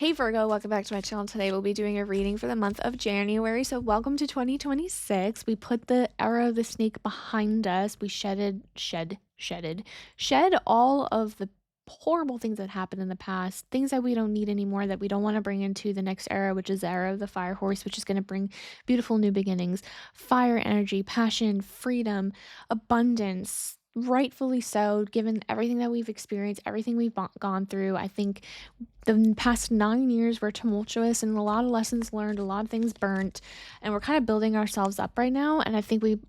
Hey Virgo, welcome back to my channel. Today we'll be doing a reading for the month of January. So welcome to 2026. We put the era of the snake behind us. We shed all of the horrible things that happened in the past, things that we don't need anymore, that we don't want to bring into the next era, which is the era of the fire horse, which is going to bring beautiful new beginnings, fire energy, passion, freedom, abundance. Rightfully so, given everything that we've experienced, everything we've gone through. I think the past 9 years were tumultuous and a lot of lessons learned, a lot of things burnt, and we're kind of building ourselves up right now. And I think we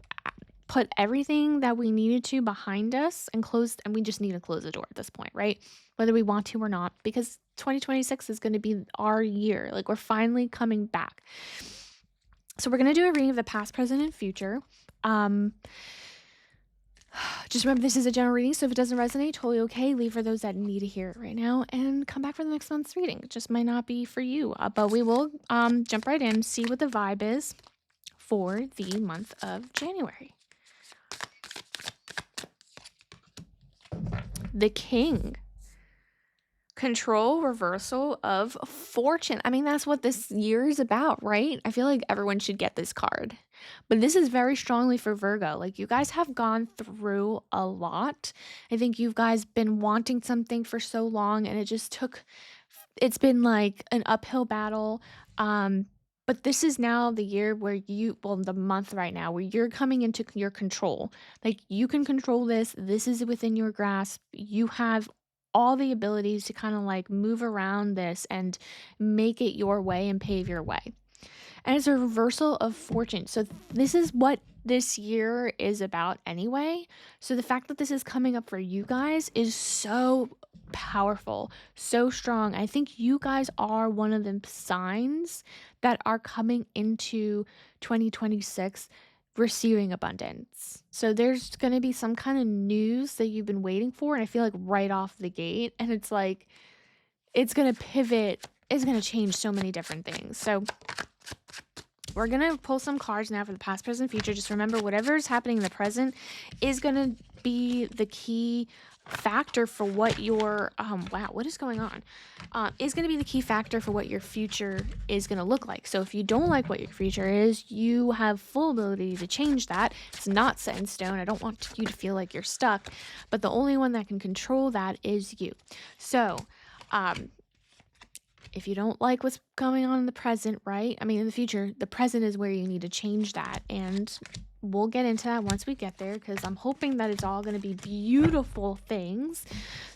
put everything that we needed to behind us and closed, and we just need to close the door at this point, right? Whether we want to or not, because 2026 is going to be our year. Like, we're finally coming back. So we're going to do a reading of the past, present, and future. Just remember, this is a general reading, so if it doesn't resonate, totally okay. Leave for those that need to hear it right now and come back for the next month's reading. It just might not be for you, but we will jump right in, see what the vibe is for the month of January. The King. Control, reversal of fortune. I mean, that's what this year is about, right? I feel like everyone should get this card. But this is very strongly for Virgo. Like, you guys have gone through a lot. I think you guys been wanting something for so long, and it's been like an uphill battle. But this is now the year where the month right now where you're coming into your control. Like, you can control this. This is within your grasp. You have all the abilities to kind of like move around this and make it your way and pave your way. And it's a reversal of fortune. So this is what this year is about anyway. So the fact that this is coming up for you guys is so powerful, so strong. I think you guys are one of the signs that are coming into 2026 receiving abundance. So there's going to be some kind of news that you've been waiting for, and I feel like right off the gate, and it's like it's going to pivot, it's going to change so many different things. So we're going to pull some cards now for the past, present, future. Just remember, whatever is happening in the present is going to be the key factor for what your wow, what is going on, is going to be the key factor for what your future is going to look like. So if you don't like what your future is, you have full ability to change that. It's not set in stone. I don't want you to feel like you're stuck, but the only one that can control that is you. So if you don't like what's going on in the present, right? I mean, in the future, the present is where you need to change that. And we'll get into that once we get there, because I'm hoping that it's all going to be beautiful things.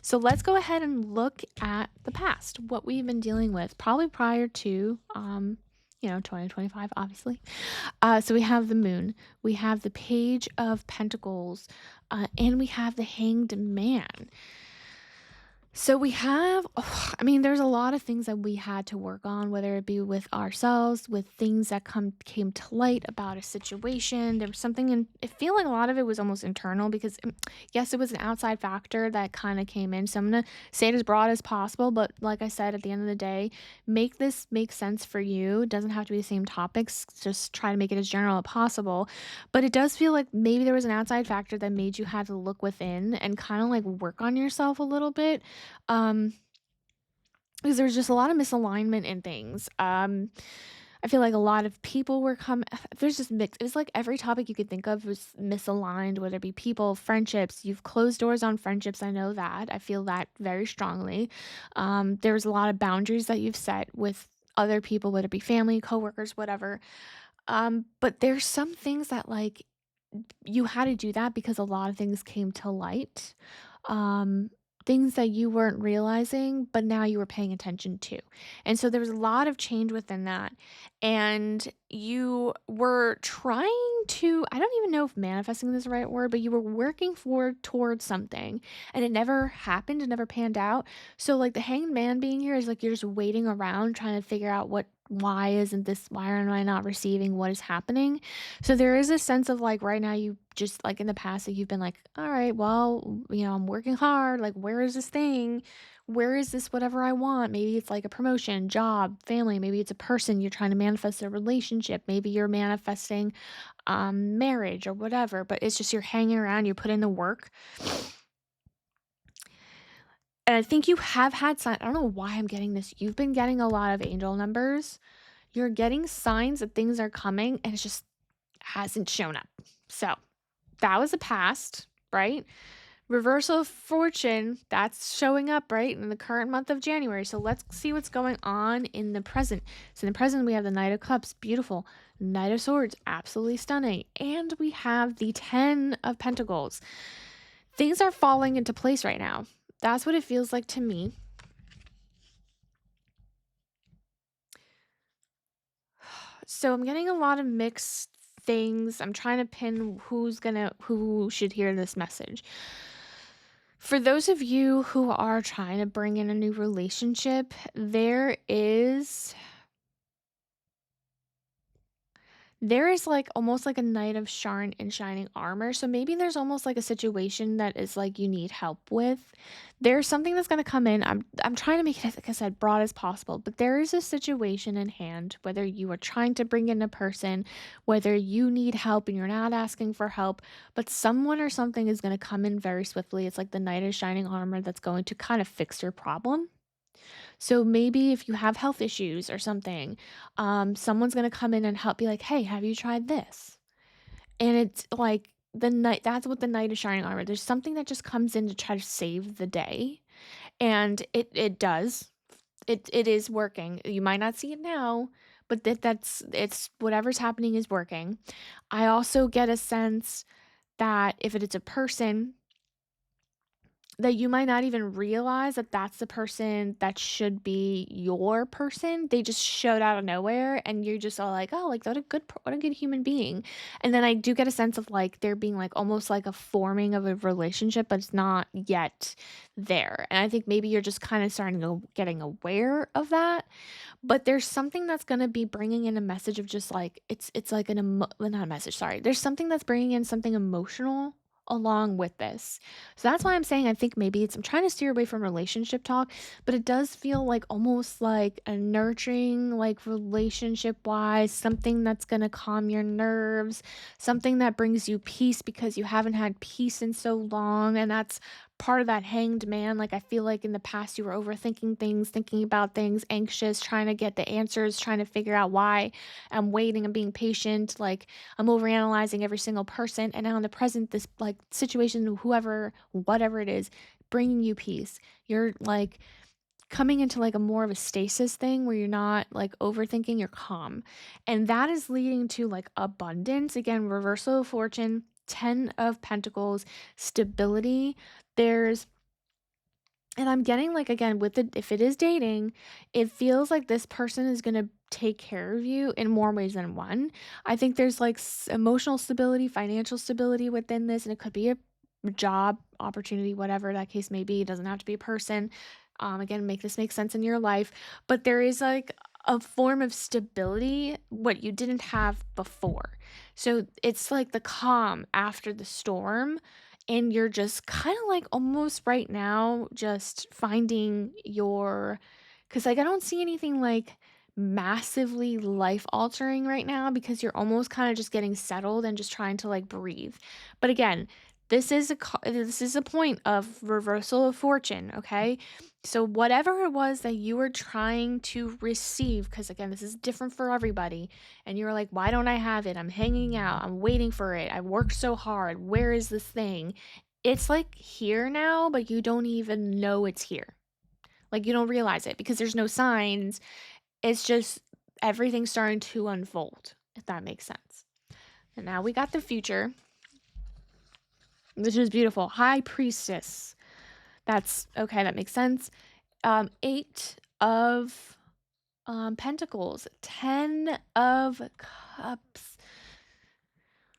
So let's go ahead and look at the past, what we've been dealing with, probably prior to, 2025, obviously. So we have the Moon, we have the Page of Pentacles, and we have the Hanged Man. So we have, there's a lot of things that we had to work on, whether it be with ourselves, with things that came to light about a situation. There was something I feel like a lot of it was almost internal, because yes, it was an outside factor that kind of came in. So I'm going to say it as broad as possible, but like I said, at the end of the day, make this make sense for you. It doesn't have to be the same topics. Just try to make it as general as possible. But it does feel like maybe there was an outside factor that made you have to look within and kind of like work on yourself a little bit. Because there's just a lot of misalignment in things. I feel like a lot of people were there's just mixed. It's like every topic you could think of was misaligned, whether it be people, friendships. You've closed doors on friendships. I know that. I feel that very strongly. There's a lot of boundaries that you've set with other people, whether it be family, coworkers, whatever. But there's some things that like you had to do that because a lot of things came to light. Um, Things that you weren't realizing, but now you were paying attention to. And so there was a lot of change within that. And you were trying to, I don't even know if manifesting is the right word, but you were working towards something, and it never happened, it never panned out. So like the hanged man being here is like you're just waiting around trying to figure out why am I not receiving what is happening? So there is a sense of like right now, you just like in the past that you've been like, all right, well, I'm working hard. Like, where is this thing? Where is this whatever I want? Maybe it's like a promotion, job, family. Maybe it's a person you're trying to manifest a relationship. Maybe you're manifesting marriage or whatever, but it's just you're hanging around, you put in the work. And I think you have had signs. I don't know why I'm getting this. You've been getting a lot of angel numbers. You're getting signs that things are coming and it just hasn't shown up. So that was a past, right? Reversal of fortune, that's showing up, right, in the current month of January. So let's see what's going on in the present. So in the present, we have the Knight of Cups, beautiful. Knight of Swords, absolutely stunning. And we have the 10 of Pentacles. Things are falling into place right now. That's what it feels like to me. So I'm getting a lot of mixed things. I'm trying to pin who should hear this message. For those of you who are trying to bring in a new relationship, there is like almost like a knight of Sharn in shining armor. So maybe there's almost like a situation that is like you need help with. There's something that's going to come in. I'm trying to make it, like I said, broad as possible, but there is a situation in hand, whether you are trying to bring in a person, whether you need help and you're not asking for help, but someone or something is going to come in very swiftly. It's like the knight of shining armor that's going to kind of fix your problem. So maybe if you have health issues or something, someone's gonna come in and help, be like, "Hey, have you tried this?" And it's like the night. That's what the knight of shining armor. There's something that just comes in to try to save the day, and it does. It is working. You might not see it now, but that's it's whatever's happening is working. I also get a sense that if it's a person, that you might not even realize that that's the person that should be your person. They just showed out of nowhere and you're just all like, "Oh, like what a good human being." And then I do get a sense of like there being like almost like a forming of a relationship, but it's not yet there. And I think maybe you're just kind of starting to getting aware of that. But there's something that's going to be bringing in a message of just like it's like well, not a message, sorry. There's something that's bringing in something emotional along with this. So that's why I'm saying I think maybe I'm trying to steer away from relationship talk, but it does feel like almost like a nurturing, like relationship wise, something that's going to calm your nerves, something that brings you peace because you haven't had peace in so long. And that's part of that hanged man. Like I feel like in the past you were overthinking things, thinking about things, anxious, trying to get the answers, trying to figure out why. I'm waiting, I'm being patient, like I'm overanalyzing every single person. And now in the present, this like situation, whoever, whatever it is, bringing you peace. You're like coming into like a more of a stasis thing where you're not like overthinking, you're calm. And that is leading to like abundance. Again, reversal of fortune, 10 of pentacles, stability. There's and I'm getting like again with the if it is dating, it feels like this person is going to take care of you in more ways than one. I think there's like emotional stability, financial stability within this, and it could be a job opportunity, whatever that case may be. It doesn't have to be a person. Again, make this make sense in your life, but there is like a form of stability what you didn't have before. So it's like the calm after the storm, and you're just kind of like almost right now just finding your because like I don't see anything like massively life altering right now because you're almost kind of just getting settled and just trying to like breathe. But again, this is a point of reversal of fortune, okay? So whatever it was that you were trying to receive, because again, this is different for everybody, and you're like, why don't I have it? I'm hanging out, I'm waiting for it, I worked so hard, where is this thing? It's like here now, but you don't even know it's here. Like you don't realize it because there's no signs. It's just everything's starting to unfold, if that makes sense. And now we got the future, which is beautiful. High Priestess. That's okay, that makes sense. 8 of Pentacles, 10 of Cups.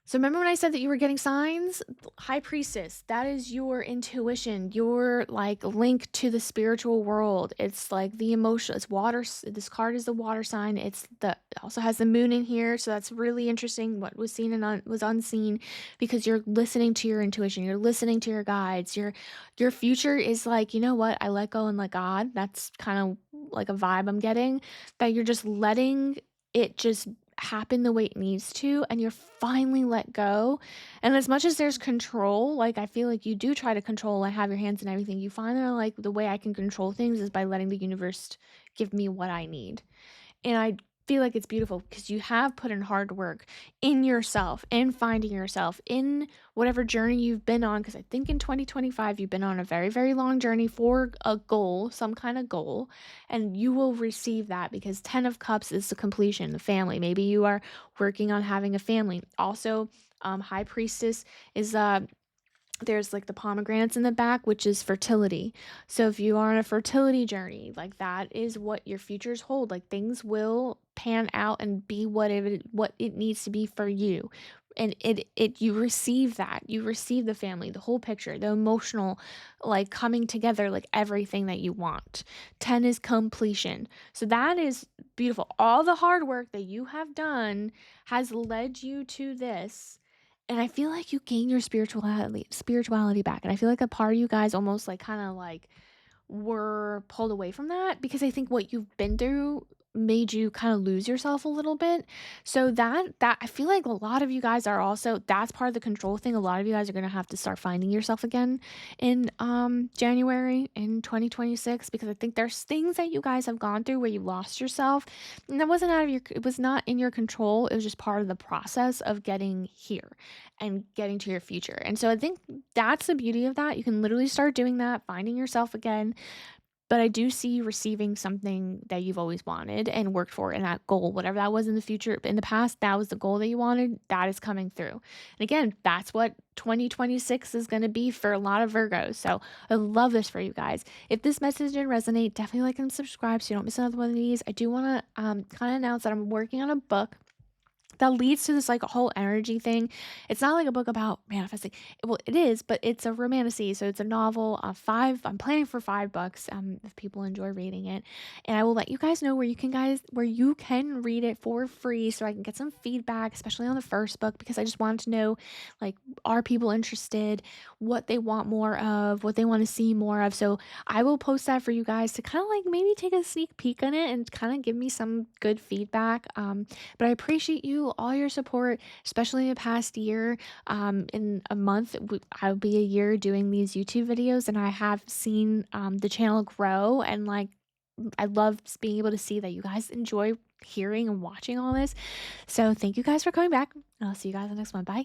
So remember when I said that you were getting signs? High Priestess, that is your intuition, your like link to the spiritual world. It's like the emotion, it's water. This card is the water sign. It also has the moon in here, so that's really interesting. What was seen and was unseen, because you're listening to your intuition, you're listening to your guides. Your future is like, you know what? I let go and let God. That's kind of like a vibe I'm getting, that you're just letting it just happen the way it needs to, and you're finally let go. And as much as there's control, like I feel like you do try to control and have your hands in everything, you find that like the way I can control things is by letting the universe give me what I need. And I feel like it's beautiful because you have put in hard work in yourself, in finding yourself, in whatever journey you've been on. Because I think in 2025, you've been on a very, very long journey for a goal, some kind of goal, and you will receive that because 10 of Cups is the completion, the family. Maybe you are working on having a family. Also, High Priestess is there's like the pomegranates in the back, which is fertility. So if you are on a fertility journey, like that is what your futures hold. Like things will pan out and be what it needs to be for you. And it you receive that. You receive the family, the whole picture, the emotional like coming together, like everything that you want. 10 is completion. So that is beautiful. All the hard work that you have done has led you to this, and I feel like you gain your spirituality back. And I feel like a part of you guys almost like kind of like were pulled away from that because I think what you've been through made you kind of lose yourself a little bit. So that I feel like a lot of you guys are also, that's part of the control thing. A lot of you guys are going to have to start finding yourself again in January in 2026, because I think there's things that you guys have gone through where you lost yourself, and that wasn't out of your, it was not in your control. It was just part of the process of getting here and getting to your future. And so I think that's the beauty of that. You can literally start doing that, finding yourself again. But I do see you receiving something that you've always wanted and worked for, and that goal, whatever that was in the future, in the past, that was the goal that you wanted, that is coming through. And again, that's what 2026 is going to be for a lot of Virgos. So I love this for you guys. If this message didn't resonate, definitely like and subscribe so you don't miss another one of these. I do want to kind of announce that I'm working on a book that leads to this like a whole energy thing. It's not like a book about manifesting. Well, it is, but it's a romantasy. So it's a novel. I'm planning for 5 books. If people enjoy reading it, and I will let you guys know where you can read it for free, so I can get some feedback, especially on the first book, because I just want to know, like, are people interested? What they want more of? What they want to see more of? So I will post that for you guys to kind of like maybe take a sneak peek on it and kind of give me some good feedback. But I appreciate you, all your support, especially in the past year. In a month, I'll be a year doing these YouTube videos, and I have seen the channel grow. And like, I love just being able to see that you guys enjoy hearing and watching all this. So thank you guys for coming back. I'll see you guys in the next one. Bye.